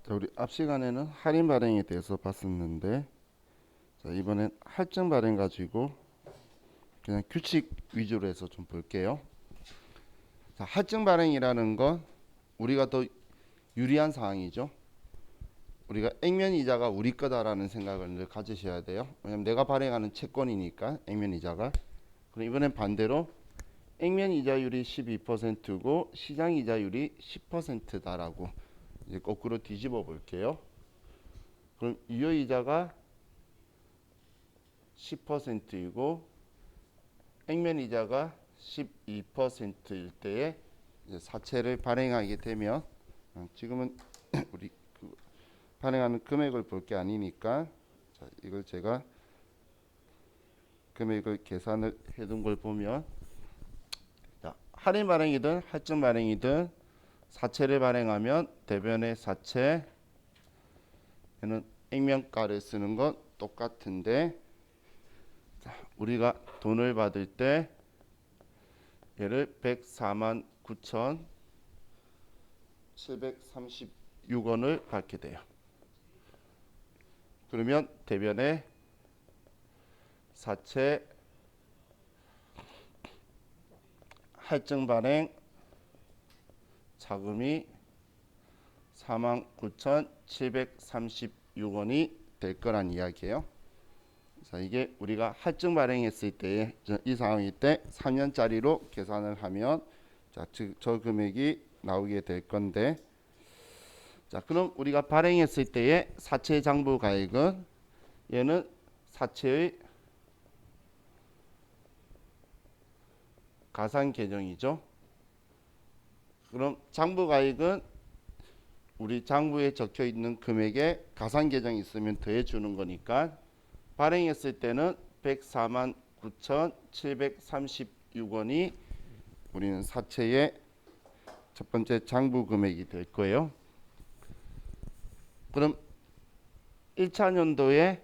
자, 우리 앞 시간에는 할인 발행에 대해서 봤었는데, 자, 이번엔 할증 발행 가지고 그냥 규칙 위주로 해서 좀 볼게요. 자, 할증 발행이라는 건 우리가 더 유리한 상황이죠. 우리가 액면 이자가 우리 거다라는 생각을 늘 가지셔야 돼요. 왜냐면 내가 발행하는 채권이니까 액면 이자가. 그럼 이번엔 반대로 액면 이자율이 12%고 시장 이자율이 10%다라고 이제 거꾸로 뒤집어 볼게요. 그럼 유효 이자가 10%이고 액면 이자가 12%일 때에 이제 사채를 발행하게 되면 지금은 우리 그 발행하는 금액을 볼 게 아니니까 자, 이걸 제가 금액을 계산을 해둔 걸 보면 자, 할인 발행이든 할증 발행이든 사채를 발행하면 대변의 사채 얘는 액면가를 쓰는 건 똑같은데 자, 우리가 돈을 받을 때 얘를 104만 9,736원을 받게 돼요. 그러면 대변에 사채 할증 발행 자금이 49,736원이 될 거란 이야기예요. 자, 이게 우리가 할증 발행했을 때의 이 상황일 때 3년짜리로 계산을 하면 자, 저 금액이 나오게 될 건데 자, 그럼 우리가 발행했을 때의 사채 장부 가액은 얘는 사채의 가산 계정이죠. 그럼 장부 가액은 우리 장부에 적혀 있는 금액에 가산 계정이 있으면 더해 주는 거니까 발행했을 때는 104만 9,736원이 우리는 사채의 첫 번째 장부 금액이 될 거예요. 그럼 1차 년도에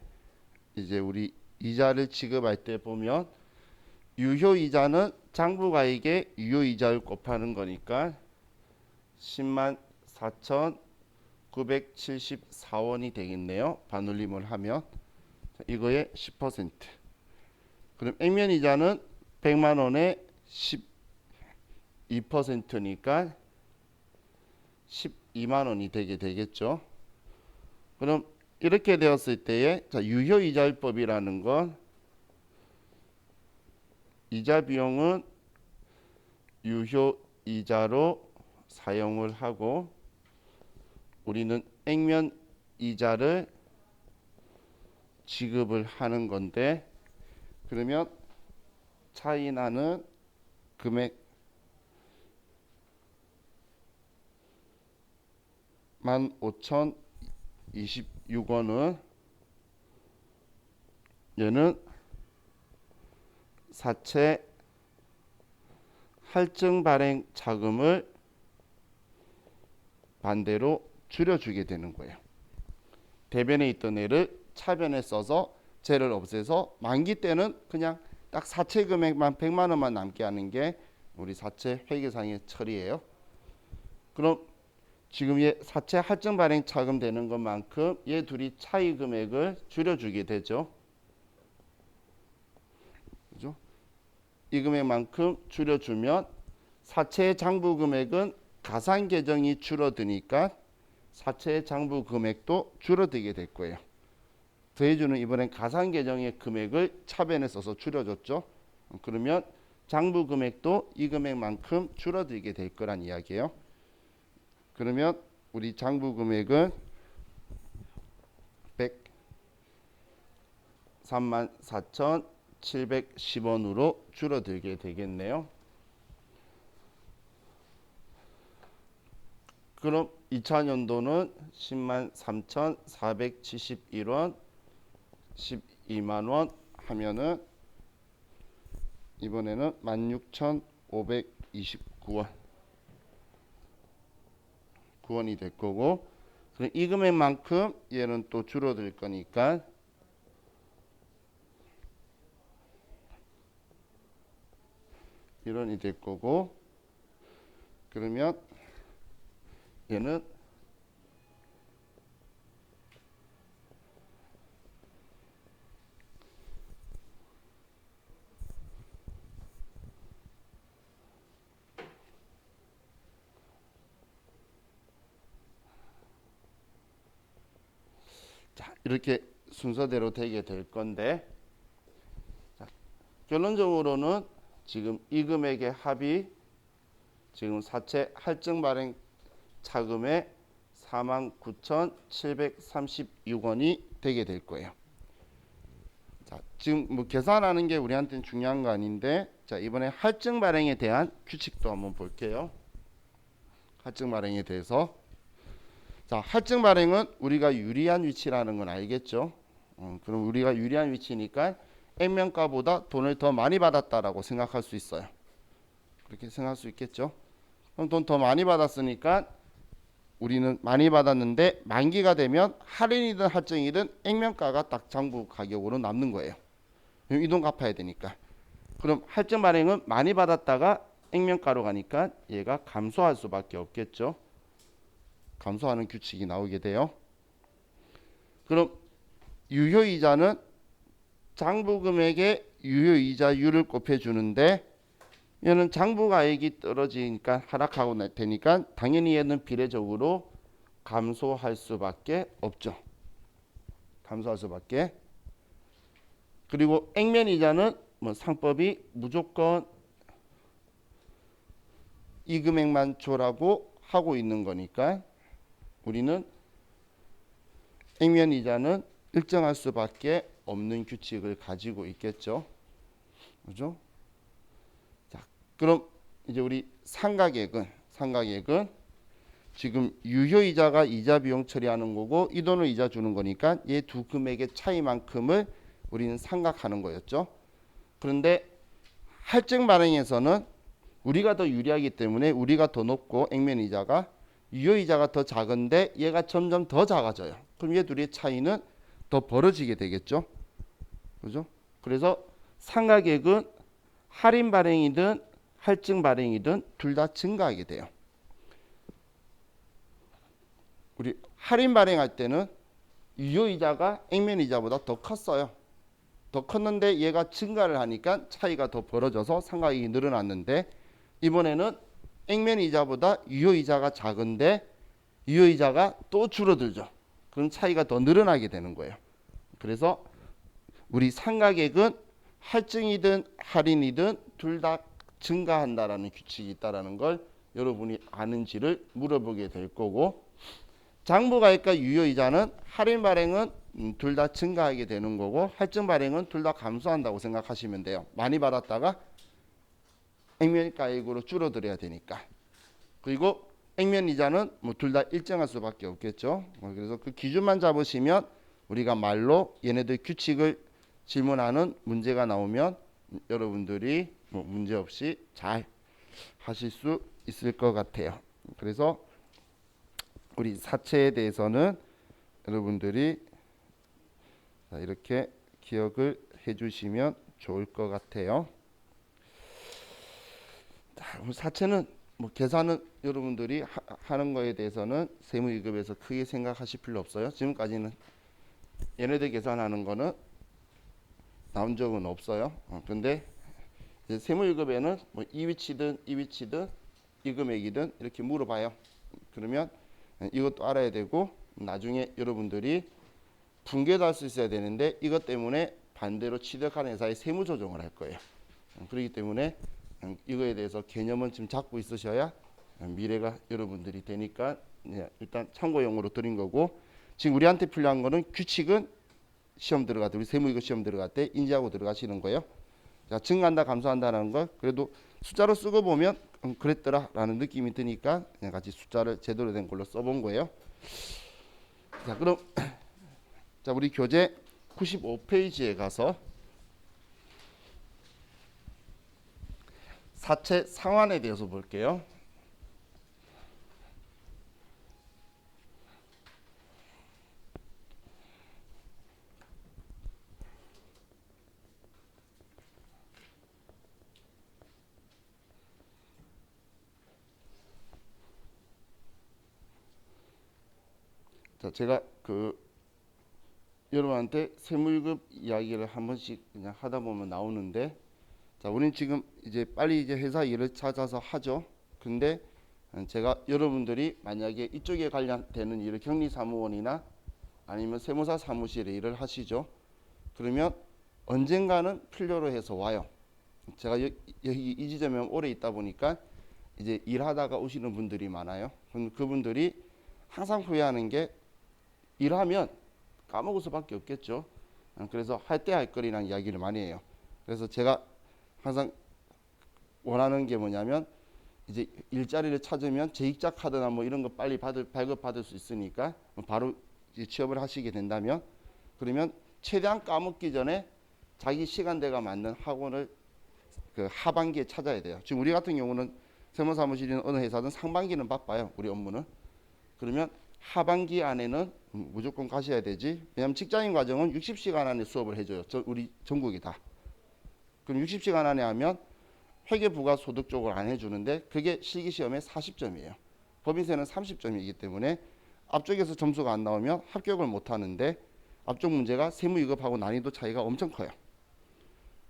이제 우리 이자를 지급할 때 보면 유효 이자는 장부 가액의 유효 이자를 곱하는 거니까 10만 4,974원이 되겠네요. 반올림을 하면 이거의 10%. 그럼 액면 이자는 100만 원에 12%니까 12만 원이 되게 되겠죠. 그럼 이렇게 되었을 때에 자, 유효 이자율법이라는 건 이자 비용은 유효 이자로 사용을 하고 우리는 액면 이자를 지급을 하는 건데 그러면 차이 나는 금액 15,026원은 얘는 사채 할증 발행 자금을 반대로 줄여주게 되는 거예요. 대변에 있던 애를 차변에 써서 쟤를 없애서 만기 때는 그냥 딱 사채 금액만 100만 원만 남게 하는 게 우리 사채 회계상의 처리예요. 그럼 지금 얘 사채 할증 발행 차금 되는 것만큼 얘 둘이 차이 금액을 줄여주게 되죠. 그죠? 이 금액만큼 줄여주면 사채 장부 금액은 가산 계정이 줄어드니까 사채 장부 금액도 줄어들게 될 거예요. 더해주는 이번엔 가산 계정의 금액을 차변에 써서 줄여줬죠. 그러면 장부 금액도 이 금액만큼 줄어들게 될 거란 이야기예요. 그러면 우리 장부 금액은 103만 4,710원으로 줄어들게 되겠네요. 그럼 2차 연도는 10만 3,471원 12만 원 하면은 이번에는 16,529원 9원이 될 거고 그럼 이 금액만큼 얘는 또 줄어들 거니까 이런이 될 거고 그러면 얘는 이렇게 순서대로 되게 될 건데, 자, 결론적으로는 지금 이 금액의 합이 지금 사채 할증 발행 차금의 49,736원이 되게 될 거예요. 자, 지금 뭐 계산하는 게 우리한테는 중요한 거 아닌데, 자, 이번에 할증 발행에 대한 규칙도 한번 볼게요. 할증 발행에 대해서. 자, 할증 발행은 우리가 유리한 위치라는 건 알겠죠? 그럼 우리가 유리한 위치니까 액면가보다 돈을 더 많이 받았다라고 생각할 수 있어요. 그렇게 생각할 수 있겠죠? 그럼 돈 더 많이 받았으니까 우리는 많이 받았는데 만기가 되면 할인이든 할증이든 액면가가 딱 장부 가격으로 남는 거예요. 이 돈 갚아야 되니까. 그럼 할증 발행은 많이 받았다가 액면가로 가니까 얘가 감소할 수밖에 없겠죠. 감소하는 규칙이 나오게 돼요. 그럼 유효이자는 장부금액의 유효이자율을 곱해주는데, 얘는 장부가액이 떨어지니까 하락하고 되니까 당연히 얘는 비례적으로 감소할 수밖에 없죠. 감소할 수밖에. 그리고 액면이자는 뭐 상법이 무조건 이 금액만 줘라고 하고 있는 거니까 우리는 액면이자는 일정할 수밖에 없는 규칙을 가지고 있겠죠. 그죠? 자, 그럼 이제 우리 상가액은 지금 유효이자가 이자 비용 처리하는 거고 이 돈을 이자 주는 거니까 얘 두 금액의 차이만큼을 우리는 상각하는 거였죠. 그런데 할증 발행에서는 우리가 더 유리하기 때문에 우리가 더 높고 액면이자가 유효이자가 더 작은데 얘가 점점 더 작아져요. 그럼 얘 둘의 차이는 더 벌어지게 되겠죠. 그죠? 그래서 상가액은 할인 발행이든 할증 발행이든 둘 다 증가하게 돼요. 우리 할인 발행할 때는 유효이자가 액면이자보다 더 컸어요. 더 컸는데 얘가 증가를 하니까 차이가 더 벌어져서 상가액이 늘어났는데, 이번에는 액면이자보다 유효이자가 작은데 유효이자가 또 줄어들죠. 그럼 차이가 더 늘어나게 되는 거예요. 그래서 우리 상가액은 할증이든 할인이든 둘 다 증가한다라는 규칙이 있다라는 걸 여러분이 아는지를 물어보게 될 거고, 장부가액과 유효이자는 할인 발행은 둘 다 증가하게 되는 거고 할증 발행은 둘 다 감소한다고 생각하시면 돼요. 많이 받았다가 액면가액으로 줄어들어야 되니까. 그리고 액면이자는 뭐 둘 다 일정할 수밖에 없겠죠. 그래서 그 기준만 잡으시면 우리가 말로 얘네들 규칙을 질문하는 문제가 나오면 여러분들이 뭐 문제 없이 잘 하실 수 있을 것 같아요. 그래서 우리 사채에 대해서는 여러분들이 이렇게 기억을 해주시면 좋을 것 같아요. 사채는 뭐 계산은 여러분들이 하는 거에 대해서는 세무위급에서 크게 생각하실 필요 없어요. 지금까지는 얘네들 계산하는 거는 나온 적은 없어요. 근데 이제 세무위급에는 뭐 이 위치든 이 금액이든 이렇게 물어봐요. 그러면 이것도 알아야 되고 나중에 여러분들이 분괴도 할 수 있어야 되는데 이것 때문에 반대로 취득하는 회사에 세무 조정을 할 거예요. 그렇기 때문에 이거에 대해서 개념은 지금 잡고 있으셔야 미래가 여러분들이 되니까 일단 참고용으로 드린 거고, 지금 우리한테 필요한 거는 규칙은 시험 들어갈 때, 우리 세무이거 시험 들어갈 때 인지하고 들어가시는 거예요. 자, 증가한다 감소한다는 걸 그래도 숫자로 쓰고 보면 그랬더라라는 느낌이 드니까 그냥 같이 숫자를 제대로 된 걸로 써본 거예요. 자, 그럼 자, 우리 교재 95페이지에 가서 사채 상환에 대해서 볼게요. 자, 제가 여러분한테 세무위급 이야기를 한 번씩 그냥 하다 보면 나오는데, 자, 우리는 지금 이제 빨리 이제 회사 일을 찾아서 하죠. 근데 제가 여러분들이 만약에 이쪽에 관련되는 일을 격리사무원이나 아니면 세무사 사무실에 일을 하시죠. 그러면 언젠가는 필요로 해서 와요. 제가 여기 이 지점에 오래 있다 보니까 이제 일하다가 오시는 분들이 많아요. 그럼 그분들이 항상 후회하는 게 일하면 까먹을 수밖에 없겠죠. 그래서 할 때 할 거리라는 이야기를 많이 해요. 그래서 제가 항상 원하는 게 뭐냐면 이제 일자리를 찾으면 재직자 카드나 뭐 이런 거 빨리 발급받을 수 있으니까 바로 이제 취업을 하시게 된다면 그러면 최대한 까먹기 전에 자기 시간대가 맞는 학원을 그 하반기에 찾아야 돼요. 지금 우리 같은 경우는 세무사무실이나 어느 회사든 상반기는 바빠요. 우리 업무는. 그러면 하반기 안에는 무조건 가셔야 되지. 왜냐하면 직장인 과정은 60시간 안에 수업을 해줘요. 우리 전국이 다. 그럼 60시간 안에 하면 회계부가소득 쪽을 안 해주는데 그게 실기시험의 40점이에요. 법인세는 30점이기 때문에 앞쪽에서 점수가 안 나오면 합격을 못 하는데 앞쪽 문제가 세무위급하고 난이도 차이가 엄청 커요.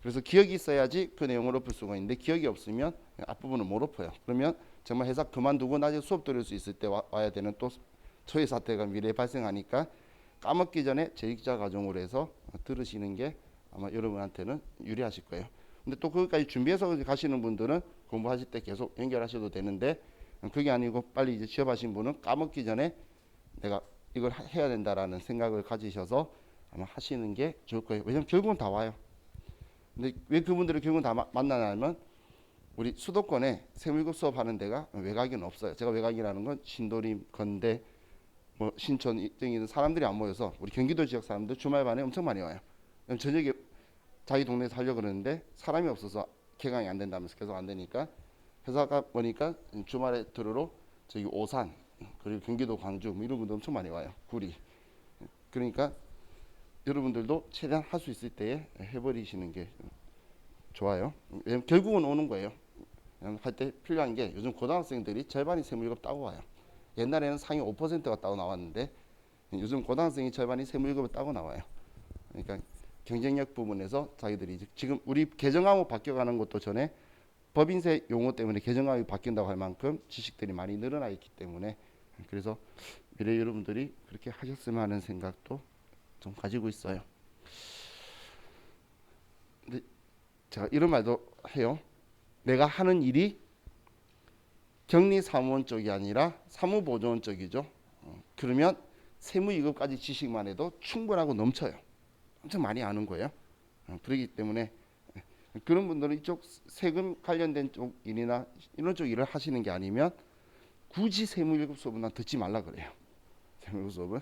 그래서 기억이 있어야지 그 내용을 엎을 수가 있는데 기억이 없으면 앞부분을 못 엎어요. 그러면 정말 회사 그만두고 나중에 수업 들을 수 있을 때 와야 되는 또 초유 사태가 미래에 발생하니까 까먹기 전에 재직자 과정으로 해서 들으시는 게 아마 여러분한테는 유리하실 거예요. 근데 또 그것까지 준비해서 가시는 분들은 공부하실 때 계속 연결하셔도 되는데 그게 아니고 빨리 이제 취업하신 분은 까먹기 전에 내가 이걸 해야 된다라는 생각을 가지셔서 아마 하시는 게 좋을 거예요. 왜냐면 결국은 다 와요. 근데 왜 그분들을 결국은 다 만나냐면 우리 수도권에 세무위급 수업하는 데가 외곽에는 없어요. 제가 외곽이라는 건 신도림, 건대, 뭐 신촌 등이든 사람들이 안 모여서 우리 경기도 지역 사람들 주말반에 엄청 많이 와요. 저녁에 자기 동네에서 하려고 그러는데 사람이 없어서 개강이 안 된다면서 계속 안 되니까 회사가 보니까 주말에 들으러 저기 오산 그리고 경기도 광주 뭐 이런 분들 엄청 많이 와요. 구리. 그러니까 여러분들도 최대한 할 수 있을 때에 해버리시는 게 좋아요. 왜냐면 결국은 오는 거예요. 할 때 필요한 게 요즘 고등학생들이 절반이 세무위급 따고 와요. 옛날에는 상위 5%가 따고 나왔는데 요즘 고등학생이 절반이 세무위급을 따고 나와요. 그러니까 경쟁력 부분에서 자기들이 지금 우리 개정항목 바뀌어가는 것도 전에 법인세 용어 때문에 개정항목이 바뀐다고 할 만큼 지식들이 많이 늘어나 있기 때문에 그래서 미래 여러분들이 그렇게 하셨으면 하는 생각도 좀 가지고 있어요. 근데 제가 이런 말도 해요. 내가 하는 일이 격리사무원 쪽이 아니라 사무보조원 쪽이죠. 그러면 세무이급까지 지식만 해도 충분하고 넘쳐요. 엄청 많이 아는 거예요. 그렇기 때문에 그런 분들은 이쪽 세금 관련된 쪽 일이나 이런 쪽 일을 하시는 게 아니면 굳이 세무1급 수업은 난 듣지 말라 그래요. 세무1급 수업은.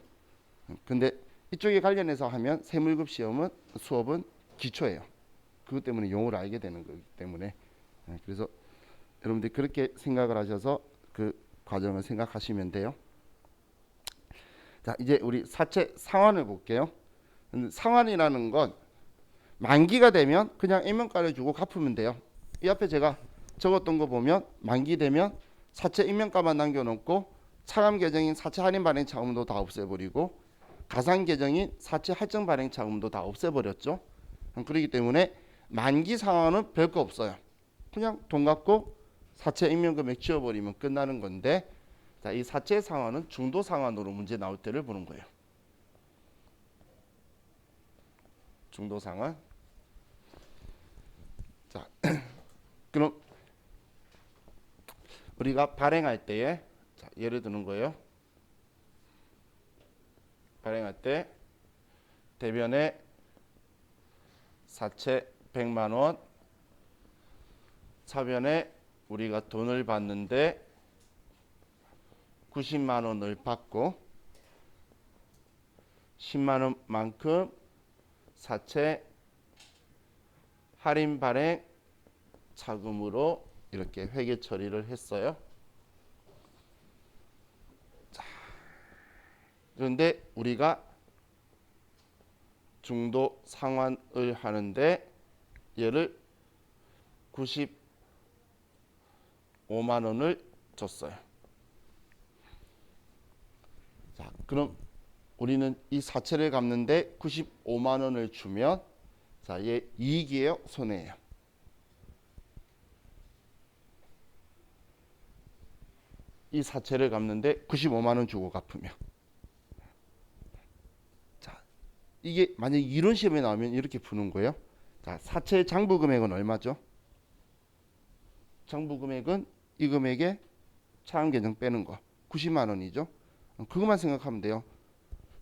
근데 이쪽에 관련해서 하면 세무1급 시험은 수업은 기초예요. 그것 때문에 용어를 알게 되는 거기 때문에 그래서 여러분들이 그렇게 생각을 하셔서 그 과정을 생각하시면 돼요. 자, 이제 우리 사채 상환을 볼게요. 상환이라는 건 만기가 되면 그냥 임명가를 주고 갚으면 돼요. 이 앞에 제가 적었던 거 보면 만기 되면 사채 임명가만 남겨놓고 차감 계정인 사채 할인 발행 차금도 다 없애버리고 가상 계정인 사채 할증 발행 차금도 다 없애버렸죠. 그렇기 때문에 만기 상환은 별거 없어요. 그냥 돈 갖고 사채 임명금액 지워버리면 끝나는 건데 자, 이 사채 상환은 중도 상환으로 문제 나올 때를 보는 거예요. 중도 상환. 자, 그럼 우리가 발행할 때에 자, 예를 드는 거예요. 발행할 때 대변에 사채 100만 원, 차변에 우리가 돈을 받는데 90만 원을 받고 10만 원만큼 사채 할인 발행 차금으로 이렇게 회계 처리를 했어요. 자, 그런데 우리가 중도 상환을 하는데 얘를 95만 원을 줬어요. 자, 그럼 우리는 이 사채를 갚는데 95만 원을 주면 자, 얘 이익이에요, 손해예요? 이 사채를 갚는데 95만 원 주고 갚으면 이게 만약 이론 시험에 나오면 이렇게 푸는 거예요. 자, 사채 장부 금액은 얼마죠? 장부 금액은 이 금액에 차감 계정 빼는 거 90만 원이죠. 그것만 생각하면 돼요.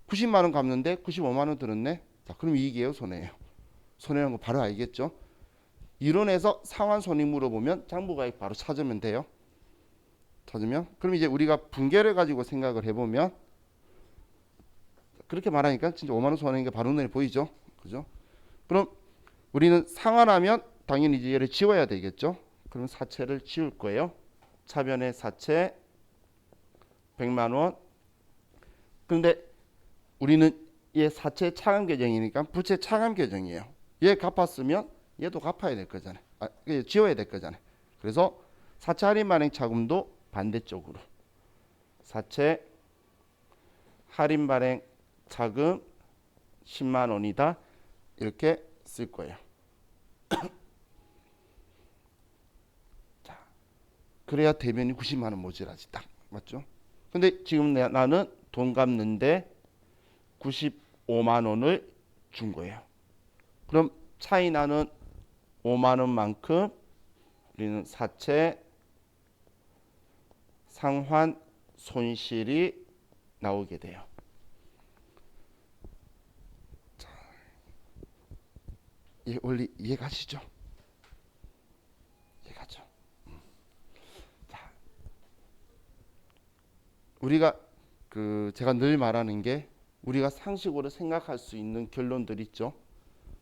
90만 원 갚는데 95만 원 들었네. 자, 그럼 이익이에요, 손해예요? 손해라는 거 바로 알겠죠? 이론에서 상환 손익 물어보면 장부가액 바로 찾으면 돼요. 찾으면 그럼 이제 우리가 분계를 가지고 생각을 해보면 그렇게 말하니까 진짜 5만 원 손해인 게 바로 눈에 보이죠? 그죠? 그럼 우리는 상환하면 당연히 이제 얘를 지워야 되겠죠? 그럼 사채를 지울 거예요. 차변의 사채 100만 원. 그런데 우리는 얘 사채 차감 계정이니까 부채 차감 계정이에요. 얘 갚았으면 얘도 갚아야 될 거잖아요. 지워야 될 거잖아요. 그래서 사채 할인 발행 차금도 반대쪽으로 사채 할인 발행 차금 10만 원이다. 이렇게 쓸 거예요. 자, 그래야 대변이 90만 원 모자라지 딱 맞죠? 근데 지금 나는 돈 갚는데 95만 원을 준 거예요. 그럼 차이 나는 5만 원만큼 우리는 사채 상환 손실이 나오게 돼요. 자, 이 원리 이해가시죠? 이해가죠? 자, 우리가 제가 늘 말하는 게 우리가 상식으로 생각할 수 있는 결론들 있죠.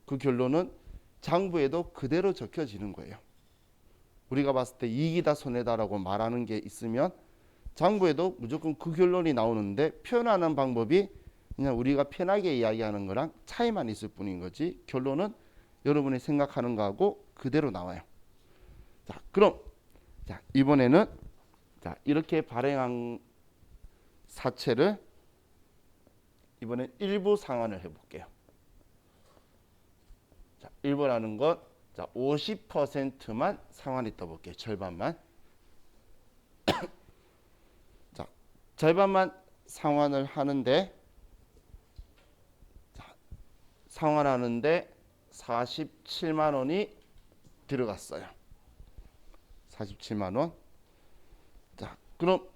그 결론은 장부에도 그대로 적혀지는 거예요. 우리가 봤을 때 이익이다 손해다라고 말하는 게 있으면 장부에도 무조건 그 결론이 나오는데 표현하는 방법이 그냥 우리가 편하게 이야기하는 거랑 차이만 있을 뿐인 거지 결론은 여러분이 생각하는 거하고 그대로 나와요. 자, 그럼 자, 이번에는 자, 이렇게 발행한 사채를 이번엔 일부 상환을 해볼게요. 자, 일부라는 것, 자, 50%만 상환이 떠볼게요. 절반만. 자, 절반만 상환을 하는데, 자, 상환하는데 47만 원이 들어갔어요. 47만 원. 자, 그럼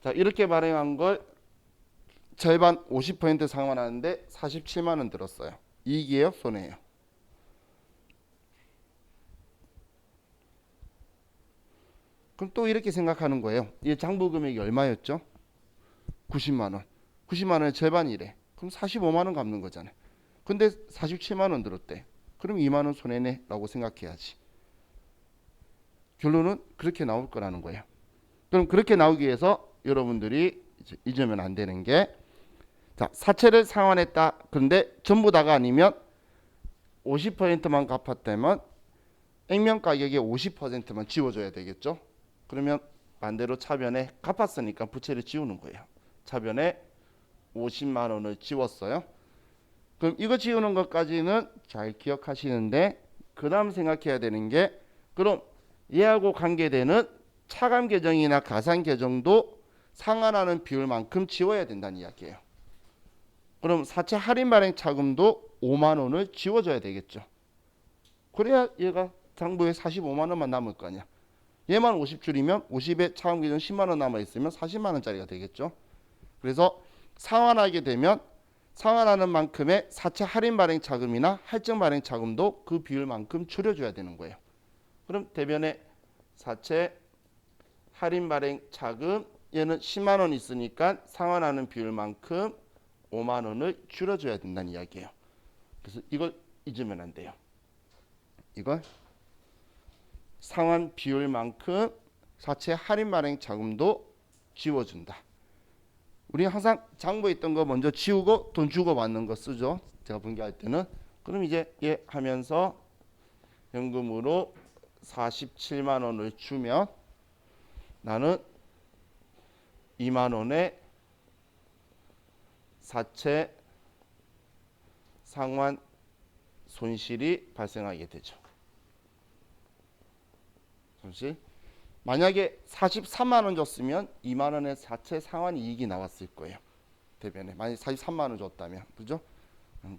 자, 이렇게 발행한 걸 절반 50% 상환하는데 47만 원 들었어요. 이익이에요? 손해예요? 그럼 또 이렇게 생각하는 거예요. 이 장부 금액이 얼마였죠? 90만 원. 90만 원의 절반이래. 그럼 45만 원 갚는 거잖아요. 근데 47만 원 들었대. 그럼 2만 원 손해네 라고 생각해야지. 결론은 그렇게 나올 거라는 거예요. 그럼 그렇게 나오기 위해서 여러분들이 잊으면 안 되는 게 자, 사채를 상환했다. 그런데 전부 다가 아니면 50%만 갚았다면 액면 가격의 50%만 지워줘야 되겠죠. 그러면 반대로 차변에 갚았으니까 부채를 지우는 거예요. 차변에 50만 원을 지웠어요. 그럼 이거 지우는 것까지는 잘 기억하시는데 그 다음 생각해야 되는 게 그럼 얘하고 관계되는 차감 계정이나 가산 계정도 상환하는 비율만큼 지워야 된다는 이야기예요. 그럼 사채 할인 발행 차금도 5만 원을 지워줘야 되겠죠. 그래야 얘가 장부에 45만 원만 남을 거 아니야. 얘만 50줄이면 50에 차감 계정 10만 원 남아 있으면 40만 원짜리가 되겠죠. 그래서 상환하게 되면 상환하는 만큼의 사채 할인 발행 차금이나 할증 발행 차금도 그 비율만큼 줄여줘야 되는 거예요. 그럼 대변에 사채 할인 발행 차금 얘는 10만 원 있으니까 상환하는 비율만큼 5만 원을 줄여줘야 된다는 이야기예요. 그래서 이걸 잊으면 안 돼요. 이걸 상환 비율만큼 사채 할인 발행 자금도 지워준다. 우리 항상 장부에 있던 거 먼저 지우고 돈 주고 받는 거 쓰죠. 제가 분기할 때는. 그럼 이제 얘 하면서 현금으로 47만 원을 주면 나는 2만 원의 사채 상환 손실이 발생하게 되죠. 손실. 만약에 43만 원 줬으면 2만 원의 사채 상환 이익이 나왔을 거예요. 대변에 만약 43만 원 줬다면, 그죠?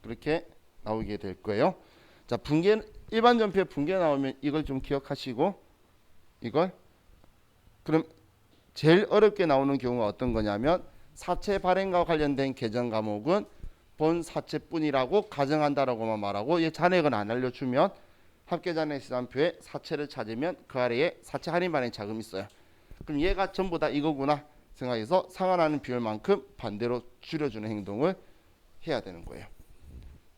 그렇게 나오게 될 거예요. 자, 분계 일반 전표에 분계 나오면 이걸 좀 기억하시고 이걸 그럼 제일 어렵게 나오는 경우가 어떤 거냐면 사채 발행과 관련된 계정 과목은 본 사채뿐이라고 가정한다라고만 말하고 얘 잔액은 안 알려주면 합계잔액 시산표에 사채를 찾으면 그 아래에 사채 할인 발행 자금이 있어요. 그럼 얘가 전부 다 이거구나 생각해서 상환하는 비율만큼 반대로 줄여주는 행동을 해야 되는 거예요.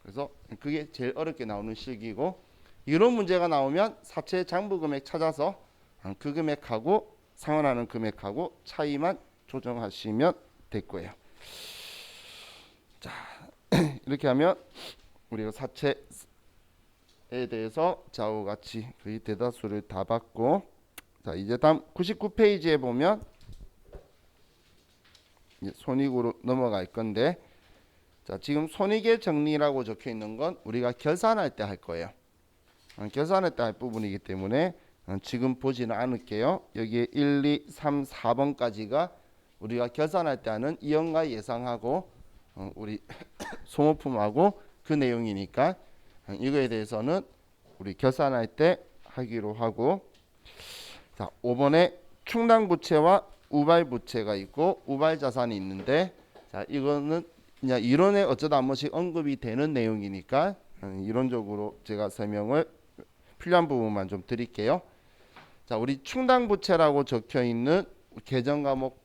그래서 그게 제일 어렵게 나오는 실기고 이런 문제가 나오면 사채 장부 금액 찾아서 그 금액하고 상환하는 금액하고 차이만 조정하시면 될 거예요. 자, 이렇게 하면 우리가 사채에 대해서 좌우 같이 거의 대다수를 다 봤고, 자 이제 다음 99페이지에 보면 이제 손익으로 넘어갈 건데, 자 지금 손익의 정리라고 적혀 있는 건 우리가 결산할 때 할 거예요. 결산할 때 할 부분이기 때문에 지금 보지는 않을게요. 여기에 1, 2, 3, 4번까지가 우리가 결산할 때 하는 이연과 예상하고 우리 소모품하고 그 내용이니까 이거에 대해서는 우리 결산할 때 하기로 하고, 자 5번에 충당부채와 우발부채가 있고 우발자산이 있는데, 자 이거는 그냥 이론에 어쩌다 한 번씩 언급이 되는 내용이니까 이론적으로 제가 설명을 필요한 부분만 좀 드릴게요. 자 우리 충당부채라고 적혀 있는 계정 과목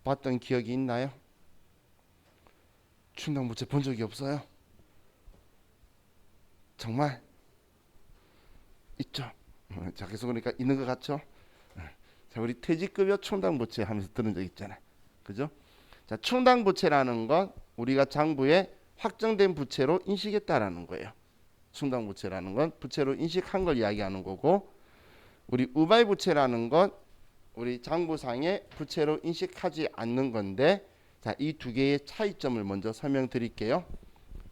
봤던 기억이 있나요? 충당부채 본 적이 없어요? 정말 있죠. 자 계속 그러니까 있는 것 같죠. 자 우리 퇴직급여 충당부채 하면서 들은 적 있잖아요. 그죠? 자 충당부채라는 건 우리가 장부에 확정된 부채로 인식했다라는 거예요. 충당부채라는 건 부채로 인식한 걸 이야기하는 거고, 우리 우발부채라는 건 우리 장부상에 부채로 인식하지 않는 건데, 자 이 두 개의 차이점을 먼저 설명드릴게요.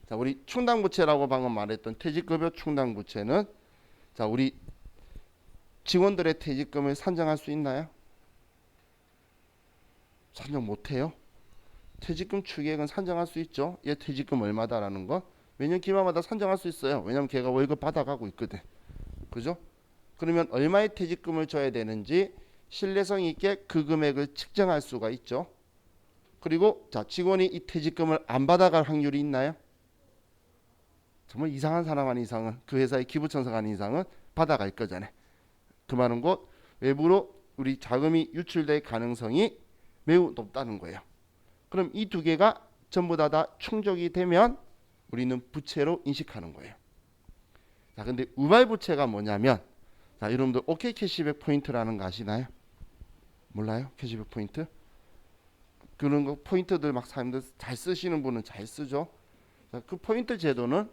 자 우리 충당부채라고 방금 말했던 퇴직급여 충당부채는, 자 우리 직원들의 퇴직금을 산정할 수 있나요? 산정 못해요. 퇴직금 추계액은 산정할 수 있죠. 얘 퇴직금 얼마다라는 거 매년 기말마다 산정할 수 있어요. 왜냐면 걔가 월급 받아가고 있거든. 그죠? 그러면 얼마의 퇴직금을 줘야 되는지 신뢰성 있게 그 금액을 측정할 수가 있죠. 그리고 자 직원이 이 퇴직금을 안 받아갈 확률이 있나요? 정말 이상한 사람 아닌 이상은, 그 회사에 기부천성하는 이상은 받아갈 거잖아요. 그 말은 곧 외부로 우리 자금이 유출될 가능성이 매우 높다는 거예요. 그럼 이 두 개가 전부 다 충족이 되면 우리는 부채로 인식하는 거예요. 자 근데 우발부채가 뭐냐면, 자 여러분들 OK 캐시백 포인트라는 거 아시나요? 몰라요? 캐시백 포인트? 그런 거 포인트들 막 사람들 잘 쓰시는 분은 잘 쓰죠. 자, 그 포인트 제도는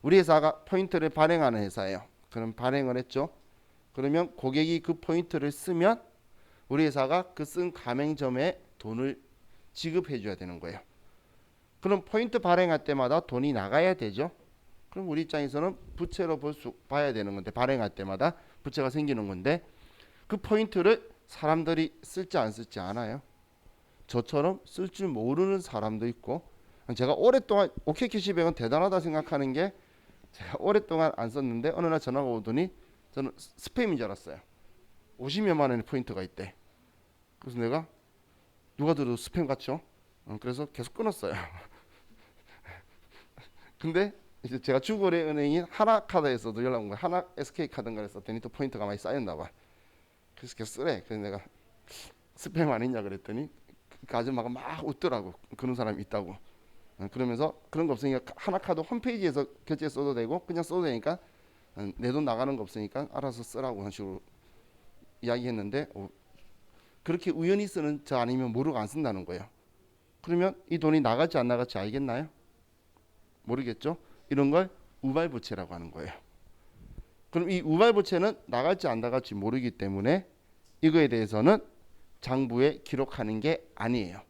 우리 회사가 포인트를 발행하는 회사예요. 그럼 발행을 했죠. 그러면 고객이 그 포인트를 쓰면 우리 회사가 그 쓴 가맹점에 돈을 지급해 줘야 되는 거예요. 그럼 포인트 발행할 때마다 돈이 나가야 되죠. 그럼 우리 입장에서는 부채로 봐야 되는 건데, 발행할 때마다 부채가 생기는 건데, 그 포인트를 사람들이 쓸지 안 쓸지 아나요? 저처럼 쓸 줄 모르는 사람도 있고, 제가 오랫동안 OK 캐시백은 대단하다 생각하는 게, 제가 오랫동안 안 썼는데 어느 날 전화가 오더니 저는 스팸인 줄 알았어요. 50몇만 원의 포인트가 있대. 그래서 내가 누가 들어도 스팸 같죠? 그래서 계속 끊었어요. 근데 이제 제가 주거래 은행인 하나카드에서도 연락 온 거야. 하나 SK카드인가 했더니 또 포인트가 많이 쌓였나 봐. 그래서 계속 쓰래. 그래서 내가 스팸 아니냐 그랬더니 그 아줌마가 막 웃더라고. 그런 사람이 있다고. 그러면서 그런 거 없으니까 하나카드 홈페이지에서 결제 써도 되고 그냥 써도 되니까 내 돈 나가는 거 없으니까 알아서 쓰라고 한 식으로 이야기했는데, 그렇게 우연히 쓰는 저 아니면 모르고 안 쓴다는 거예요. 그러면 이 돈이 나갈지 안 나갈지 알겠나요? 모르겠죠. 이런 걸 우발부채라고 하는 거예요. 그럼 이 우발부채는 나갈지 안 나갈지 모르기 때문에 이거에 대해서는 장부에 기록하는 게 아니에요.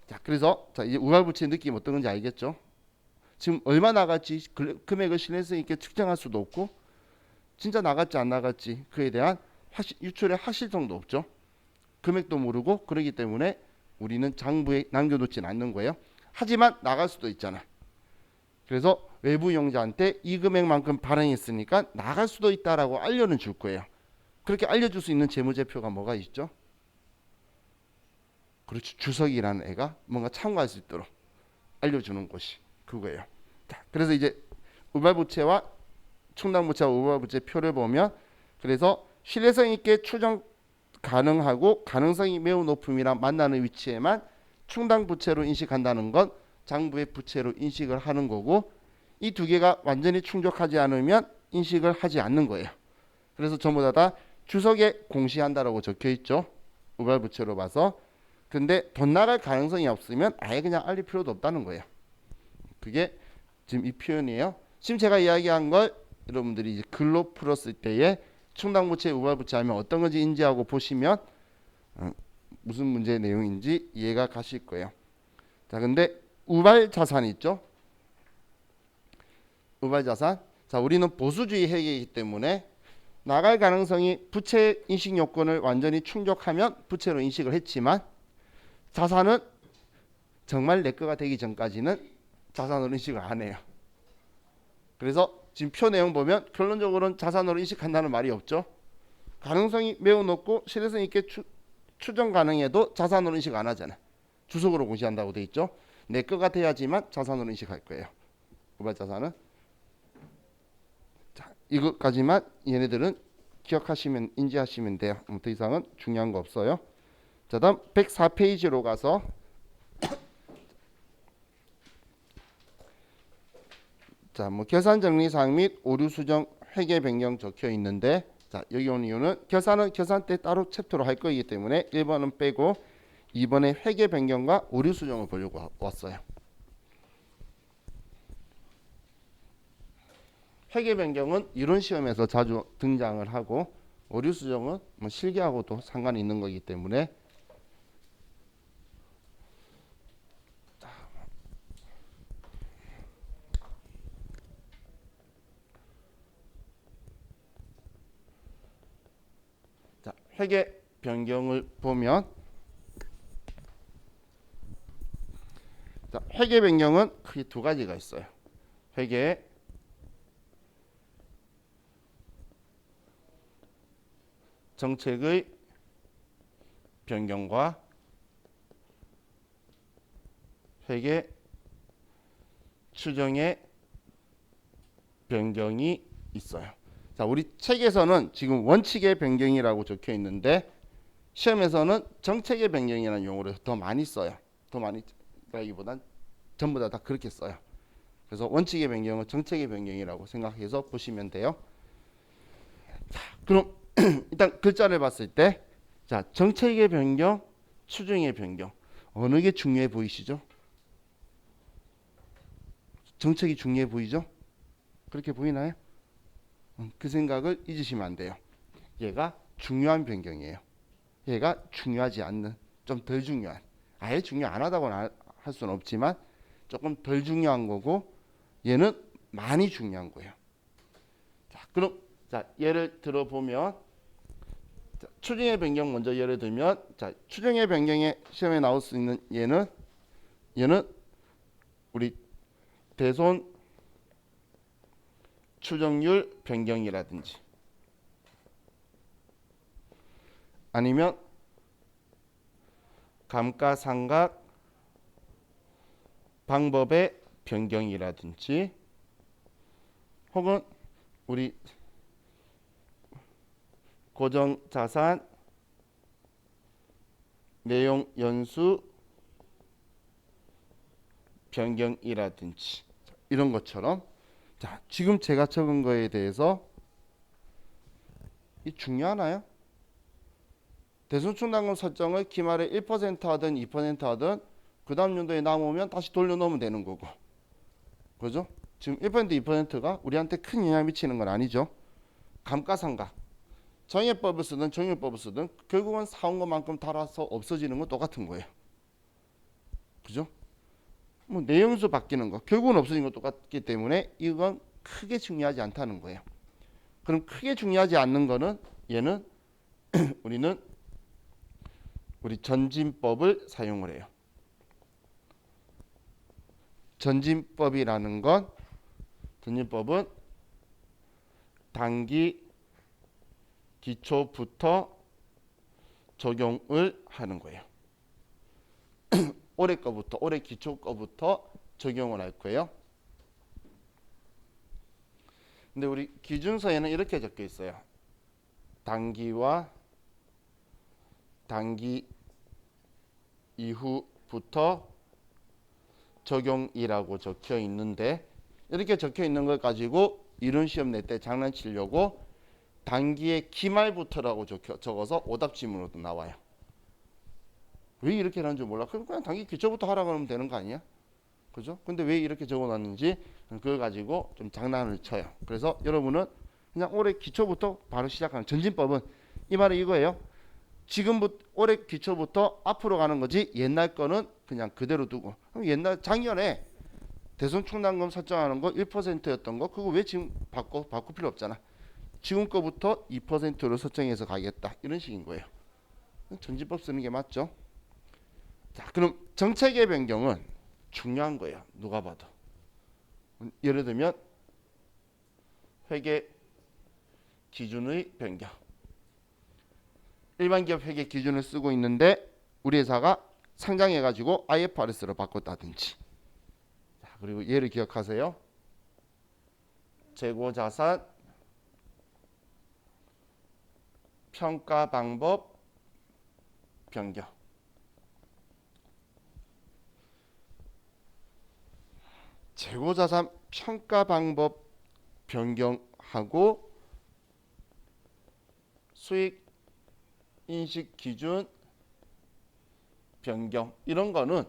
자 그래서 자 이제 우발부채 느낌 어떤 건지 알겠죠? 지금 얼마 나갈지 금액을 신뢰성 있게 측정할 수도 없고, 진짜 나갈지 안 나갈지 그에 대한 유출의 확실성도 없죠. 금액도 모르고, 그러기 때문에 우리는 장부에 남겨놓지는 않는 거예요. 하지만 나갈 수도 있잖아. 그래서 외부 이용자한테 이 금액만큼 발행했으니까 나갈 수도 있다라고 알려는 줄 거예요. 그렇게 알려줄 수 있는 재무제표가 뭐가 있죠? 그렇죠. 주석이라는 애가 뭔가 참고할 수 있도록 알려주는 것이 그거예요. 자, 그래서 이제 우발부채와 충당부채와 우발부채 표를 보면 그래서 신뢰성 있게 추정 가능하고 가능성이 매우 높음이랑 만나는 위치에만 충당부채로 인식한다는 건 장부의 부채로 인식을 하는 거고 이 두 개가 완전히 충족하지 않으면 인식을 하지 않는 거예요. 그래서 전부 다 주석에 공시한다라고 적혀 있죠. 우발부채로 봐서. 근데 돈 나갈 가능성이 없으면 아예 그냥 알릴 필요도 없다는 거예요. 그게 지금 이 표현이에요. 지금 제가 이야기한 걸 여러분들이 이제 글로 풀었을 때에 충당부채, 우발부채 하면 어떤 건지 인지하고 보시면 무슨 문제 내용인지 이해가 가실 거예요. 자, 근데 우발자산이 있죠. 우발자산. 자, 우리는 보수주의 회계이기 때문에 나갈 가능성이 부채 인식 요건을 완전히 충족하면 부채로 인식을 했지만 자산은 정말 내 거가 되기 전까지는 자산으로 인식을 안 해요. 그래서 지금 표 내용 보면 결론적으로는 자산으로 인식한다는 말이 없죠. 가능성이 매우 높고 실효성 있게 추정 가능해도 자산으로 인식 안 하잖아. 주석으로 공시한다고 돼 있죠. 내 거가 돼야지만 자산으로 인식할 거예요. 우발자산은. 자, 이것까지만 얘네들은 기억하시면 인지하시면 돼요. 더 이상은 중요한 거 없어요. 자, 다음 104페이지로 가서 자, 뭐 결산 정리 사항 및 오류 수정 회계 변경 적혀 있는데 자, 여기 온 이유는 결산은 결산 때 따로 챕터로 할 거이기 때문에 1번은 빼고 2번에 회계 변경과 오류 수정을 보려고 왔어요. 회계 변경은 이론 시험에서 자주 등장을 하고 오류 수정은 뭐 실기하고도 상관이 있는 거기 때문에 자, 회계 변경을 보면 자, 회계 변경은 크게 두 가지가 있어요. 회계 정책의 변경과 회계 추정의 변경이 있어요. 자, 우리 책에서는 지금 원칙의 변경이라고 적혀 있는데 시험에서는 정책의 변경이라는 용어를 더 많이 써요. 더 많이 라기보단 전부 다 그렇게 써요. 그래서 원칙의 변경은 정책의 변경이라고 생각해서 보시면 돼요. 자, 그럼 일단 글자를 봤을 때 자, 정책의 변경, 추정의 변경 어느 게 중요해 보이시죠? 정책이 중요해 보이죠? 그렇게 보이나요? 그 생각을 잊으시면 안 돼요. 얘가 중요한 변경이에요. 얘가 중요하지 않는 좀 덜 중요한 아예 중요 안 하다고는 할 수는 없지만 조금 덜 중요한 거고 얘는 많이 중요한 거예요. 자, 그럼 자, 예를 들어 보면 자, 추정의 변경 먼저 예를 들면 자, 추정의 변경에 시험에 나올 수 있는 얘는 우리 대손 추정률 변경이라든지 아니면 감가상각 방법의 변경이라든지 혹은 우리 고정자산 내용 연수 변경이라든지 이런 것처럼 자, 지금 제가 적은 거에 대해서 이 중요하나요? 대손충당금 설정을 기말에 1% 하든 2% 하든 그 다음 연도에 남으면 다시 돌려놓으면 되는 거고 그죠? 지금 1% 2%가 우리한테 큰 영향을 미치는 건 아니죠. 감가상각 정해법을 쓰든 정유법을 쓰든 결국은 사온 것만큼 달아서 없어지는 건 똑같은 거예요. 그죠? 뭐 내용수 바뀌는 거 결국은 없어진 건 똑같기 때문에 이건 크게 중요하지 않다는 거예요. 그럼 크게 중요하지 않는 거는 얘는 우리는 우리 전진법을 사용을 해요. 전진법이라는 건 전진법은 단기 기초부터 적용을 하는 거예요. 올해 거부터 올해 기초 거부터 적용을 할 거예요. 근데 우리 기준서에는 이렇게 적혀 있어요. 단기와 단기 이후부터 적용이라고 적혀 있는데 이렇게 적혀 있는 걸 가지고 이론 시험 낼 때 장난치려고 단기의 기말부터라고 적어서 오답 지문으로도 나와요. 왜 이렇게 하는 줄 몰라. 그냥 단기 기초부터 하라고 하면 되는 거 아니야? 그죠? 근데 왜 이렇게 적어놨는지 그걸 가지고 좀 장난을 쳐요. 그래서 여러분은 그냥 올해 기초부터 바로 시작하는 전진법은 이 말은 이거예요. 지금부터 올해 기초부터 앞으로 가는 거지 옛날 거는 그냥 그대로 두고. 옛날 작년에 대손 충당금 설정하는 거 1%였던 거 그거 왜 지금 바꿀 필요 없잖아. 지금 거부터 2%로 설정해서 가겠다. 이런 식인 거예요. 전진법 쓰는 게 맞죠? 자, 그럼 정책의 변경은 중요한 거예요. 누가 봐도. 예를 들면 회계 기준의 변경. 일반 기업 회계 기준을 쓰고 있는데 우리 회사가 상장해가지고 IFRS로 바꿨다든지. 자, 그리고 얘를 기억하세요. 재고자산 평가 방법 변경. 재고자산 평가 방법 변경하고 수익 인식 기준 변경 이런 거는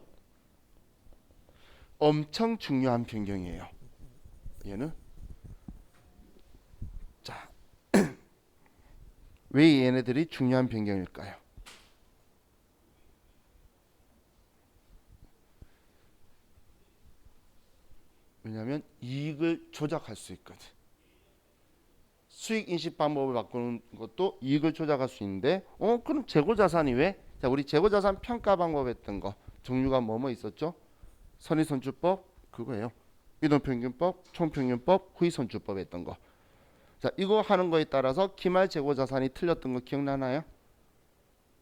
엄청 중요한 변경이에요. 얘는 자, 왜 얘네들이 중요한 변경일까요? 왜냐하면 이익을 조작할 수 있거든. 수익 인식 방법을 바꾸는 것도 이익을 조작할 수 있는데, 그럼 재고자산이 왜? 자, 우리 재고자산 평가 방법 했던 거 종류가 뭐뭐 있었죠? 선의선주법 그거예요. 이동평균법, 총평균법, 후이선주법 했던 거. 자, 이거 하는 거에 따라서 기말 재고자산이 틀렸던 거 기억나나요?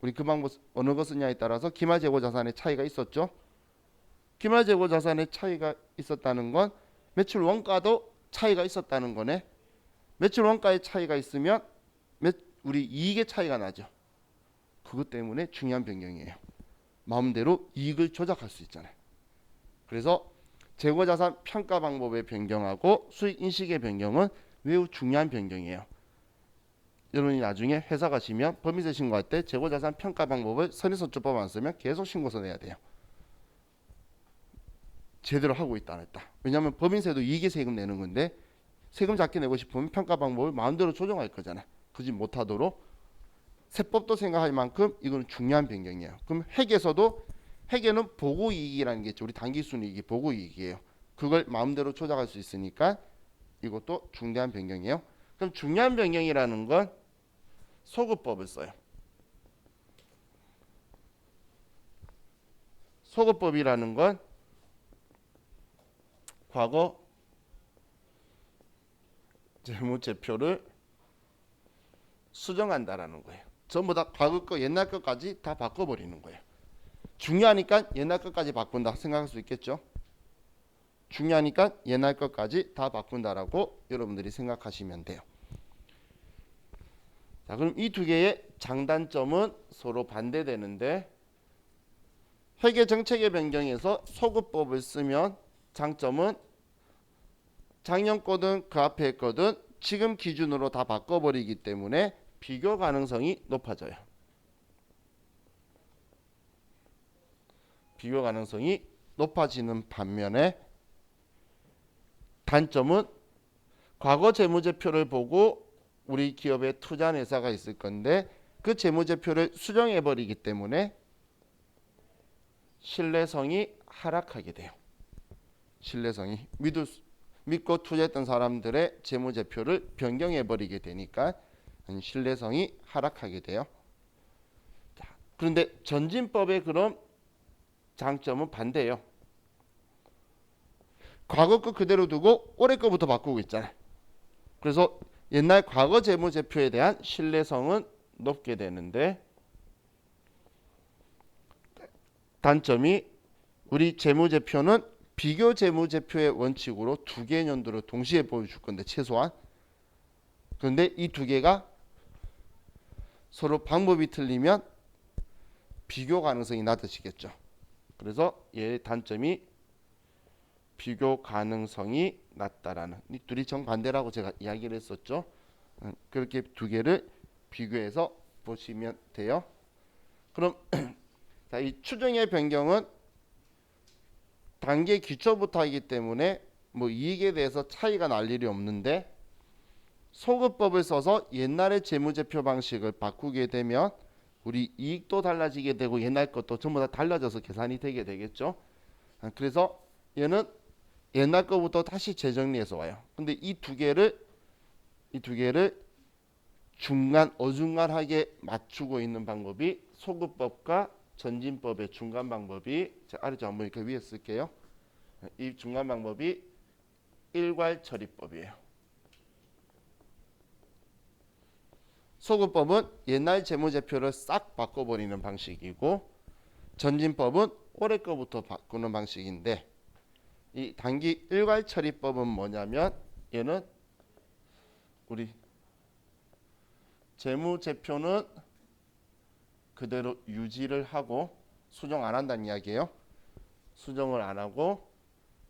우리 그 방법 어느 거 쓰냐에 따라서 기말 재고자산의 차이가 있었죠. 기말 재고자산의 차이가 있었다는 건 매출 원가도 차이가 있었다는 거네. 매출 원가의 차이가 있으면 우리 이익의 차이가 나죠. 그것 때문에 중요한 변경이에요. 마음대로 이익을 조작할 수 있잖아요. 그래서 재고자산 평가 방법의 변경하고 수익 인식의 변경은 매우 중요한 변경이에요. 여러분이 나중에 회사 가시면 법인세 신고할 때 재고자산 평가 방법을 선의선주법 안 쓰면 계속 신고서 내야 돼요. 제대로 하고 있다 안 했다. 왜냐하면 법인세도 이익의 세금 내는 건데 세금 작게 내고 싶으면 평가 방법을 마음대로 조정할 거잖아. 그지 못하도록 세법도 생각할 만큼 이거는 중요한 변경이에요. 그럼 회계에서도 회계는 보고이익이라는 게 있죠. 우리 단기순이익이 보고이익이에요. 그걸 마음대로 조작할 수 있으니까 이것도 중대한 변경이에요. 그럼 중요한 변경이라는 건 소급법을 써요. 소급법이라는 건 과거 재무제표를 수정한다라는 거예요. 전부 다 과거 거 옛날 것까지 다 바꿔버리는 거예요. 중요하니까 옛날 것까지 바꾼다 생각할 수 있겠죠. 중요하니까 옛날 것까지 다 바꾼다라고 여러분들이 생각하시면 돼요. 자, 그럼 이 두 개의 장단점은 서로 반대되는데 회계 정책의 변경에서 소급법을 쓰면 장점은 작년 거든 그 앞에 거든 지금 기준으로 다 바꿔버리기 때문에 비교 가능성이 높아져요. 비교 가능성이 높아지는 반면에 단점은 과거 재무제표를 보고 우리 기업에 투자한 회사가 있을 건데 그 재무제표를 수정해버리기 때문에 신뢰성이 하락하게 돼요. 신뢰성이 믿고 투자했던 사람들의 재무제표를 변경해버리게 되니까 신뢰성이 하락하게 돼요. 자, 그런데 전진법의 그런 장점은 반대예요. 과거 거 그대로 두고 올해 거부터 바꾸고 있잖아요. 그래서 옛날 과거 재무제표에 대한 신뢰성은 높게 되는데 단점이 우리 재무제표는 비교 재무제표의 원칙으로 두 개의 연도를 동시에 보여줄 건데 최소한. 그런데 이 두 개가 서로 방법이 틀리면 비교 가능성이 낮아지겠죠. 그래서 얘의 단점이 비교 가능성이 낮다라는, 이 둘이 정반대라고 제가 이야기를 했었죠. 그렇게 두 개를 비교해서 보시면 돼요. 그럼 자, 이 추정의 변경은 단계 기초부터 하기 때문에 뭐 이익에 대해서 차이가 날 일이 없는데 소급법을 써서 옛날의 재무제표 방식을 바꾸게 되면 우리 이익도 달라지게 되고 옛날 것도 전부 다 달라져서 계산이 되게 되겠죠. 그래서 얘는 옛날 거부터 다시 재정리해서 와요. 근데 이 두 개를 중간 어중간하게 맞추고 있는 방법이 소급법과 전진법의 중간 방법이, 제가 아래쪽 안 보니까 위에 쓸게요. 이 중간 방법이 일괄처리법이에요. 소급법은 옛날 재무제표를 싹 바꿔버리는 방식이고 전진법은 올해 거부터 바꾸는 방식인데 이 단기 일괄처리법은 뭐냐면 얘는 우리 재무제표는 그대로 유지를 하고 수정 안 한다는 이야기예요. 수정을 안 하고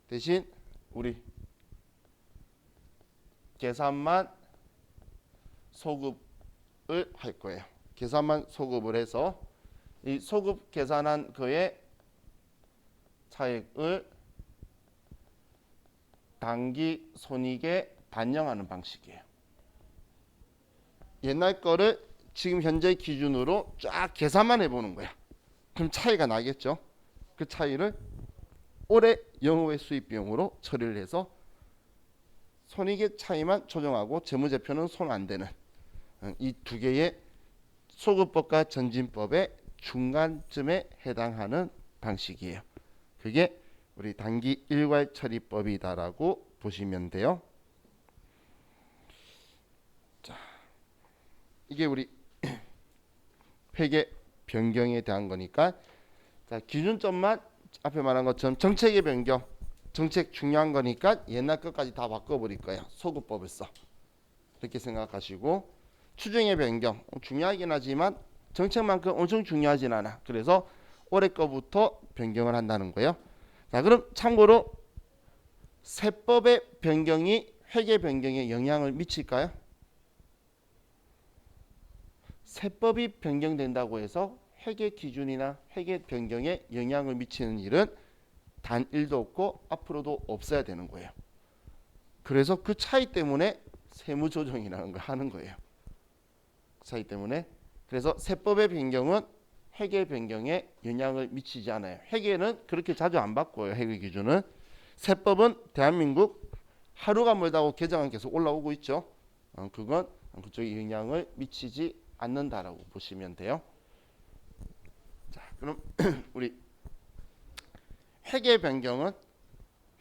대신 우리 계산만 소급을 할 거예요. 계산만 소급을 해서 이 소급 계산한 거에 차액을 단기 손익에 반영하는 방식이에요. 옛날 거를 지금 현재 기준으로 쫙 계산만 해보는 거야. 그럼 차이가 나겠죠. 그 차이를 올해 영업외 수입 비용으로 처리를 해서 손익의 차이만 조정하고 재무제표는 손 안 대는 이 두 개의 소급법과 전진법의 중간쯤에 해당하는 방식이에요. 그게 우리 단기 일괄처리법이다라고 보시면 돼요. 자, 이게 우리 회계 변경에 대한 거니까 자, 기준점만 앞에 말한 것처럼 정책의 변경, 정책 중요한 거니까 옛날 것까지 다 바꿔버릴 거예요. 소급법을 써. 그렇게 생각하시고 추정의 변경 중요하긴 하지만 정책만큼 엄청 중요하진 않아. 그래서 올해 거부터 변경을 한다는 거예요. 자, 그럼 참고로 세법의 변경이 회계 변경에 영향을 미칠까요? 세법이 변경된다고 해서 회계 기준이나 회계 변경에 영향을 미치는 일은 단 1도 없고 앞으로도 없어야 되는 거예요. 그래서 그 차이 때문에 세무조정이라는 걸 하는 거예요. 그 차이 때문에. 그래서 세법의 변경은 회계 변경에 영향을 미치지 않아요. 회계는 그렇게 자주 안 바꿔요. 회계 기준은. 세법은 대한민국 하루가 멀다고 개정안 계속 올라오고 있죠. 그건 그쪽에 영향을 미치지 않는다라고 보시면 돼요. 자, 그럼 우리 회계 변경은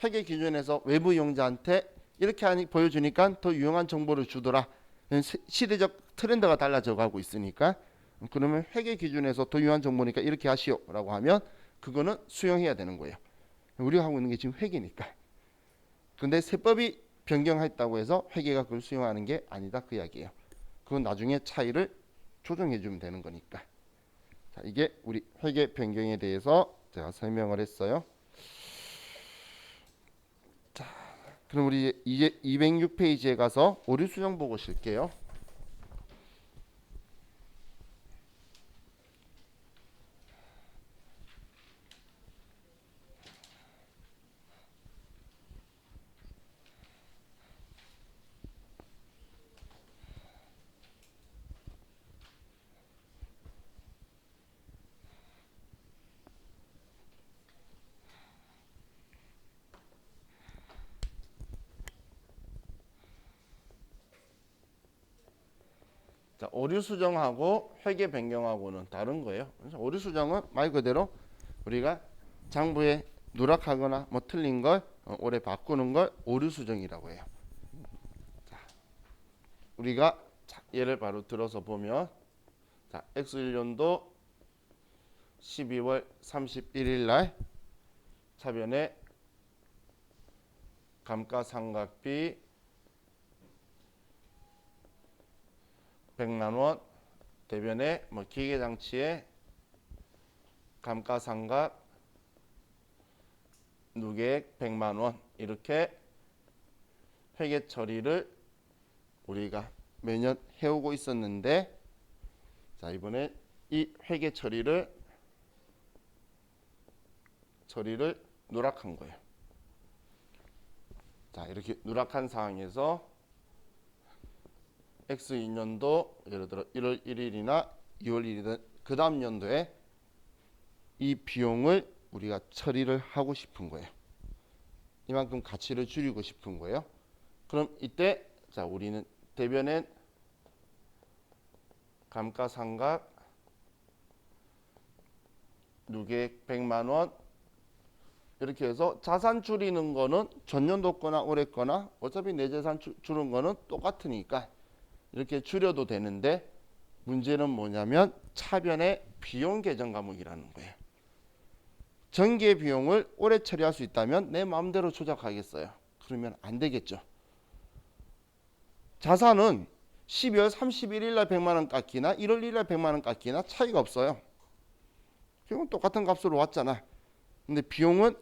회계 기준에서 외부 이용자한테 이렇게 하니 보여주니까 더 유용한 정보를 주더라. 시대적 트렌드가 달라져 가고 있으니까 그러면 회계 기준에서 더 유용한 정보니까 이렇게 하시오라고 하면 그거는 수용해야 되는 거예요. 우리가 하고 있는 게 지금 회계니까. 근데 세법이 변경했다고 해서 회계가 그걸 수용하는 게 아니다 그 이야기예요. 그건 나중에 차이를 조정해 주면 되는 거니까. 자, 이게 우리 회계 변경에 대해서 제가 설명을 했어요. 자, 그럼 우리 이제 206페이지에 가서 오류 수정 보고 쉴게요. 자, 오류 수정하고 회계 변경하고는 다른 거예요. 그래서 오류 수정은 말 그대로 우리가 장부에 누락하거나 뭐 틀린 걸 올해 바꾸는 걸 오류 수정이라고 해요. 자, 우리가 예를 바로 들어서 보면 자, X1년도 12월 31일 날 차변에 감가상각비 100만 원, 대변에 뭐 기계장치에 감가상각 누계액 100만 원 이렇게 회계 처리를 우리가 매년 해오고 있었는데 자, 이번에 이 회계 처리를 누락한 거예요. 자, 이렇게 누락한 상황에서 X2년도 예를 들어 1월 1일이나 2월 1일이든 그 다음 연도에 이 비용을 우리가 처리를 하고 싶은 거예요. 이만큼 가치를 줄이고 싶은 거예요. 그럼 이때 자, 우리는 대변엔 감가상각 누계액 100만 원 이렇게 해서 자산 줄이는 거는 전년도 거나 올해 거나 어차피 내 재산 줄은 거는 똑같으니까 이렇게 줄여도 되는데 문제는 뭐냐면 차변의 비용 계정 과목이라는 거예요. 전개 비용을 올해 처리할 수 있다면 내 마음대로 조작하겠어요. 그러면 안 되겠죠. 자산은 12월 31일 날 100만 원 깎이나 1월 1일 날 100만 원 깎이나 차이가 없어요. 비용은 똑같은 값으로 왔잖아. 근데 비용은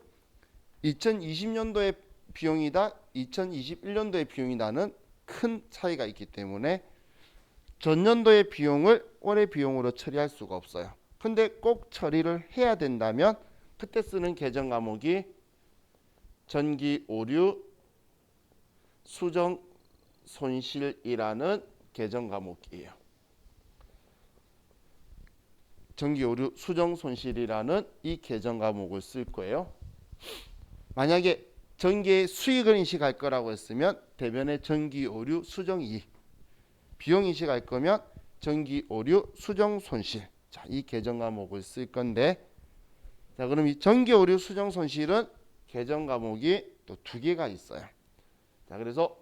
2020년도의 비용이다 2021년도의 비용이다는 큰 차이가 있기 때문에 전년도의 비용을 올해 비용으로 처리할 수가 없어요. 근데 꼭 처리를 해야 된다면 그때 쓰는 계정 과목이 전기 오류 수정 손실이라는 계정 과목이에요. 전기 오류 수정 손실이라는 이 계정 과목을 쓸 거예요. 만약에 전기의 수익을 인식할 거라고 했으면 대변의 전기 오류 수정 이익, 비용 인식할 거면 전기 오류 수정 손실. 자, 이 계정 과목을 쓸 건데 자, 그럼 이 전기 오류 수정 손실은 계정 과목이 또 두 개가 있어요. 자, 그래서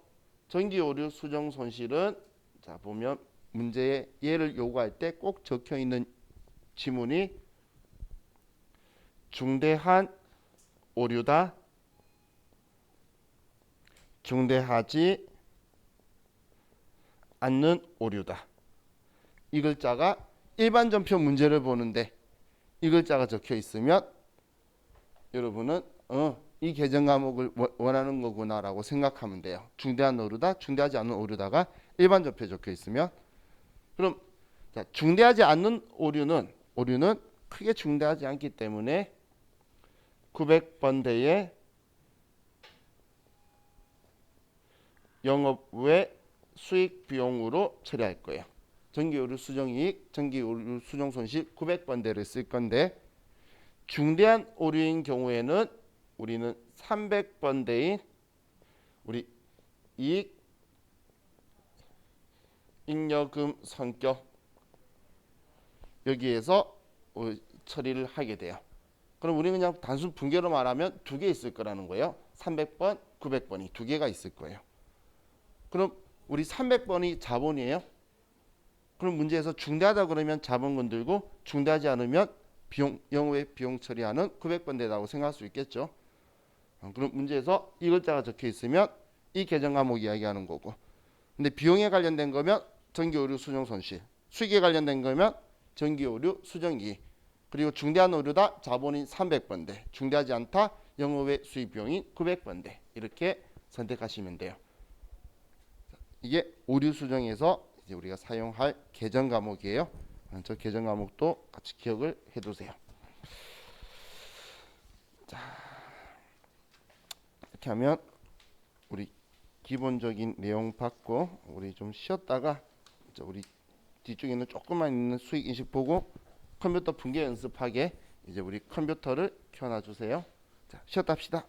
전기 오류 수정 손실은 자, 보면 문제에 얘를 요구할 때 꼭 적혀 있는 지문이 중대한 오류다. 중대하지 않는 오류다. 이 글자가 일반 전표 문제를 보는데 이 글자가 적혀 있으면 여러분은 이 계정 과목을 원하는 거구나라고 생각하면 돼요. 중대한 오류다, 중대하지 않는 오류다가 일반 전표에 적혀 있으면 그럼 자, 중대하지 않는 오류는 크게 중대하지 않기 때문에 900번대의 영업 외 수익 비용으로 처리할 거예요. 전기오류 수정이익, 전기오류 수정 손실 900번대를 쓸 건데 중대한 오류인 경우에는 우리는 300번대인 우리 이익 잉여금 성격 여기에서 처리를 하게 돼요. 그럼 우리는 그냥 단순 분계로 말하면 두 개 있을 거라는 거예요. 300번, 900번이 두 개가 있을 거예요. 그럼 우리 300번이 자본이에요. 그럼 문제에서 중대하다 그러면 자본 건들고 중대하지 않으면 비용 영업외 비용 처리하는 900번대라고 생각할 수 있겠죠. 그럼 문제에서 이 글자가 적혀 있으면 이 계정 과목 이야기하는 거고 근데 비용에 관련된 거면 전기오류 수정 손실, 수익에 관련된 거면 전기오류 수정이익 그리고 중대한 오류다 자본인 300번대, 중대하지 않다 영업외 수익 비용인 900번대 이렇게 선택하시면 돼요. 이게 오류 수정에서 이제 우리가 사용할 계정 과목이에요. 저 계정 과목도 같이 기억을 해두세요. 자, 이렇게 하면 우리 기본적인 내용 받고 우리 좀 쉬었다가 우리 뒤쪽에 있는 조금만 있는 수익 인식 보고 컴퓨터 분계 연습하게 이제 우리 컴퓨터를 켜놔 주세요. 자, 쉬었다 합시다.